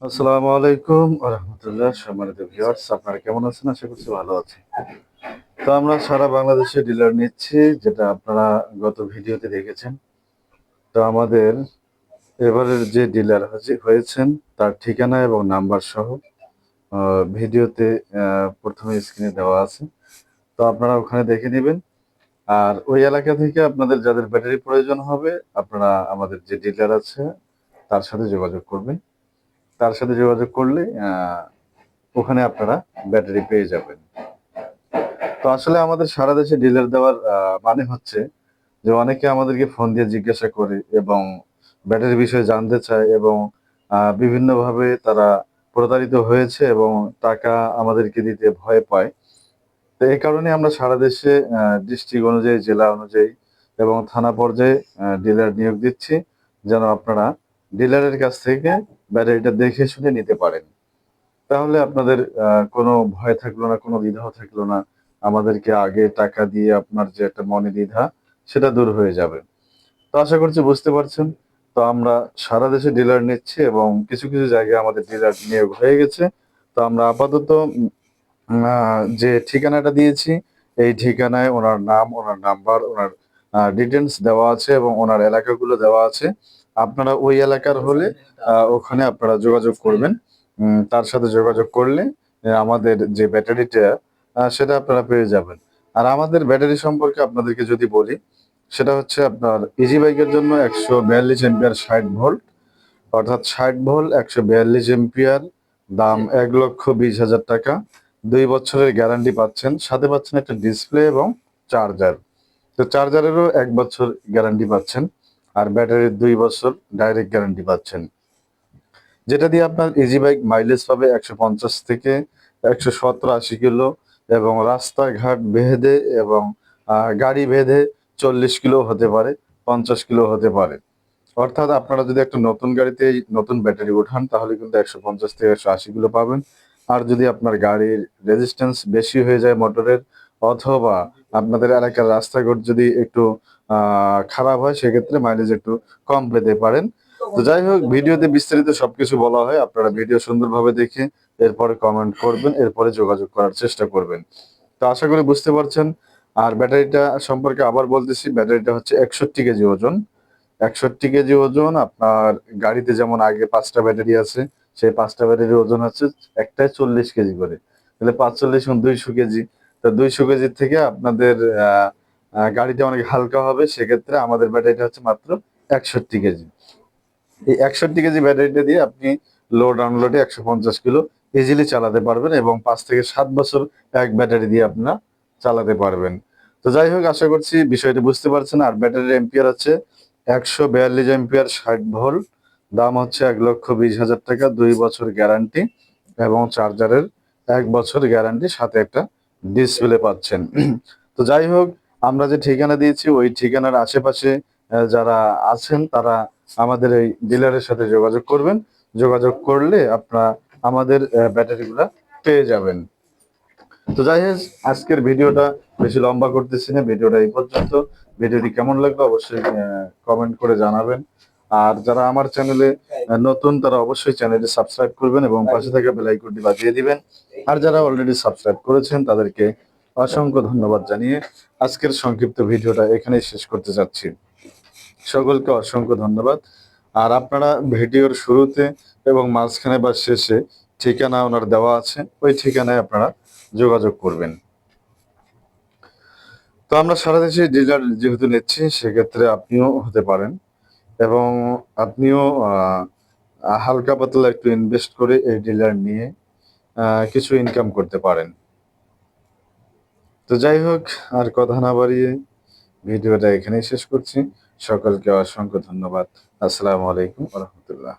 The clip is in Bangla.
আসসালামু আলাইকুম ওয়া রাহমাতুল্লাহ। সম্মানিত ভিউয়ার্স, আপনারা কেমন আছেন? আশা করছি ভালো আছেন। তো আমরা সারা বাংলাদেশে ডিলার নিচ্ছি, যেটা আপনারা গত ভিডিওতে দেখেছেন। তো আমাদের এবারের যে ডিলার হয়েছেন তার ঠিকানা এবং নাম্বার সহ আ ভিডিওতে ১ম এ স্ক্রিনে দেওয়া আছে। তো আপনারা ওখানে দেখে নিবেন। আর ওই এলাকা থেকে আপনাদের যাদের ব্যাটারি প্রয়োজন হবে, আপনারা আমাদের যে ডিলার আছে তার সাথে যোগাযোগ করবেন। তার সাথে যোগাযোগ করলে ওখানে আপনারা ব্যাটারি পেয়ে যাবেন। তো আসলে আমাদের সারা দেশে ডিলার দেওয়ার মানে হচ্ছে যে অনেকে আমাদেরকে ফোন দিয়ে জিজ্ঞাসা করে এবং ব্যাটারির বিষয়ে জানতে চায় এবং বিভিন্নভাবে তারা প্রতারিত হয়েছে এবং টাকা আমাদেরকে দিতে ভয় পায়। তো এই কারণে আমরা সারা দেশে ডিস্ট্রিক্ট অনুযায়ী, জেলা অনুযায়ী এবং থানা পর্যায়ে ডিলার নিয়োগ দিচ্ছি, যেন আপনারা ডিলারের কাছ থেকে ব্যাটারিটা দেখে শুনে নিতে পারেন। তাহলে আপনাদের কোনো ভয় থাকলো না, কোনো দ্বিধাও থাকলো না। আমাদেরকে আগে টাকা দিয়ে আপনার যে একটা মনে দ্বিধা, সেটা দূর হয়ে যাবে। তো আশা করছি বুঝতে পারছেন। তো আমরা সারা দেশে ডিলার নিচ্ছি এবং কিছু জায়গায় আমাদের ডিলার নিয়োগ হয়ে গেছে। তো আমরা আপাতত যে ঠিকানাটা দিয়েছি, এই ঠিকানায় উনার নাম, উনার নাম্বার, উনার ডিটেইলস দেওয়া আছে এবং উনার এলাকাগুলো দেওয়া আছে। আপনারা ওই এলাকার হলে ওখানে আপনারা যোগাযোগ করবেন। তার সাথে যোগাযোগ করলে আমাদের যে ব্যাটারিটা সেটা আপনারা পেয়ে যাবেন। আর আমাদের ব্যাটারি সম্পর্কে আপনাদেরকে যদি বলি, সেটা হচ্ছে আপনার ইজি বাইকের জন্য ১৪২ অ্যাম্পিয়ার ৬০ ভোল্ট, অর্থাৎ ৬০ ভোল্ট ১৪২ অ্যাম্পিয়ার, দাম ৳১,২০,০০০। ২ বছরের গ্যারান্টি পাচ্ছেন। সাথে পাচ্ছেন একটা ডিসপ্লে এবং চার্জার। তো চার্জারেরও ১ বছর গ্যারান্টি পাচ্ছেন। আর ব্যাটারির ২ বছর ডাইরেক্ট গ্যারান্টি পাচ্ছেন। যেটা দিয়ে আপনার ইজি বাইক মাইলেজ পাবে ১৫০ থেকে ১৭০-৮০ কিলো এবং রাস্তাঘাট ভেদে এবং গাড়ি ভেদে ৪০ কিলো হতে পারে, ৫০ কিলো হতে পারে। অর্থাৎ আপনারা যদি একটা নতুন গাড়িতে এই নতুন ব্যাটারি ওঠান, তাহলে কিন্তু ১৫০ থেকে ১৮০ কিলো পাবেন। আর যদি আপনার গাড়ির রেজিস্ট্যান্স বেশি হয়ে যায় মোটরের, অথবা আপনাদের এলাকার রাস্তাঘাট যদি একটু খারাপ হয়, সেক্ষেত্রে মাইলেজ একটু কম পেতে পারেন। তো যাই হোক, ভিডিওতে বিস্তারিত সবকিছু বলা হয়। আপনারা ভিডিও সুন্দরভাবে দেখে এরপরে কমেন্ট করবেন, এরপরে যোগাযোগ করার চেষ্টা করবেন। তো আশা করি বুঝতে পারছেন। আর ব্যাটারিটা সম্পর্কে আবার বলতেছি, ব্যাটারিটা হচ্ছে ৬১ কেজি ওজন। ৬১ কেজি ওজন। আপনার গাড়িতে যেমন আগে ৫ টা ব্যাটারি আছে, সেই ৫ টা ব্যাটারির ওজন হচ্ছে একটায় ৪০ কেজি করে। তাহলে ৪৫ গুণ ২০০ কেজি। তো ২০০ কেজির থেকে আপনাদের আ আ গাড়িটা অনেক হালকা হবে। সেক্ষেত্রে আমাদের ব্যাটারিটা হচ্ছে মাত্র ৬১ কেজি। এই ৬১ কেজি ব্যাটারিটা দিয়ে আপনি লোড আনলোডে ১৫০ কিলো ইজিলি চালাতে পারবেন এবং ৫ থেকে ৭ বছর এক ব্যাটারি দিয়ে আপনারা চালাতে পারবেন। তো যাই হোক, আশা করছি বিষয়টি বুঝতে পারছেন। আর ব্যাটারির অ্যাম্পিয়ার হচ্ছে ১৪২ অ্যাম্পিয়ার ৬০ ভোল্ট। দাম হচ্ছে ৳১,২০,০০০। ২ বছর গ্যারান্টি এবং চার্জারের ১ বছর গ্যারান্টি, সাথে একটা ডিসপ্লে পাচ্ছেন। তো যাই হোক, আমরা যে ঠিকানা দিয়েছি ওই ঠিকানার আশেপাশে যারা আছেন, তারা আমাদের এই ডিলারের সাথে যোগাযোগ করবেন। যোগাযোগ করলে আপনারা আমাদের ব্যাটারিগুলা পেয়ে যাবেন। তো যাই হোক, আজকের ভিডিওটা বেশি লম্বা করতেছি না। ভিডিওটা এই পর্যন্ত। ভিডিওটি কেমন লাগলো অবশ্যই কমেন্ট করে জানাবেন। আর যারা আমার চ্যানেলে নতুন, তারা অবশ্যই চ্যানেলটি সাবস্ক্রাইব করবেন এবং পাশে থাকা বেল আইকনটি বাজিয়ে দিবেন। আর যারা অলরেডি সাবস্ক্রাইব করেছেন, তাদেরকে অসংখ্য ধন্যবাদ জানিয়ে আজকের সংক্ষিপ্ত ভিডিওটা এখানেই শেষ করতে চাচ্ছি। সকলকে অসংখ্য ধন্যবাদ। আর আপনারা ভিডিওর শুরুতে এবং মাঝখানে বা শেষে ঠিকানা ওনার দেওয়া আছে, ওই ঠিকানায় আপনারা যোগাযোগ করবেন। তো আমরা সারা দেশে ডিলার যেহেতু নিচ্ছি, সেক্ষেত্রে আপনিও হতে পারেন এবং আপনিও হালকা পাতলা একটু ইনভেস্ট করে এই ডিলার নিয়ে কিছু ইনকাম করতে পারেন। তো যাই হোক, আর কথা না বাড়িয়ে ভিডিওটা এখানেই শেষ করছি। সকলকে অসংখ্য ধন্যবাদ। আসসালামু আলাইকুম ওয়া রাহমাতুল্লাহ।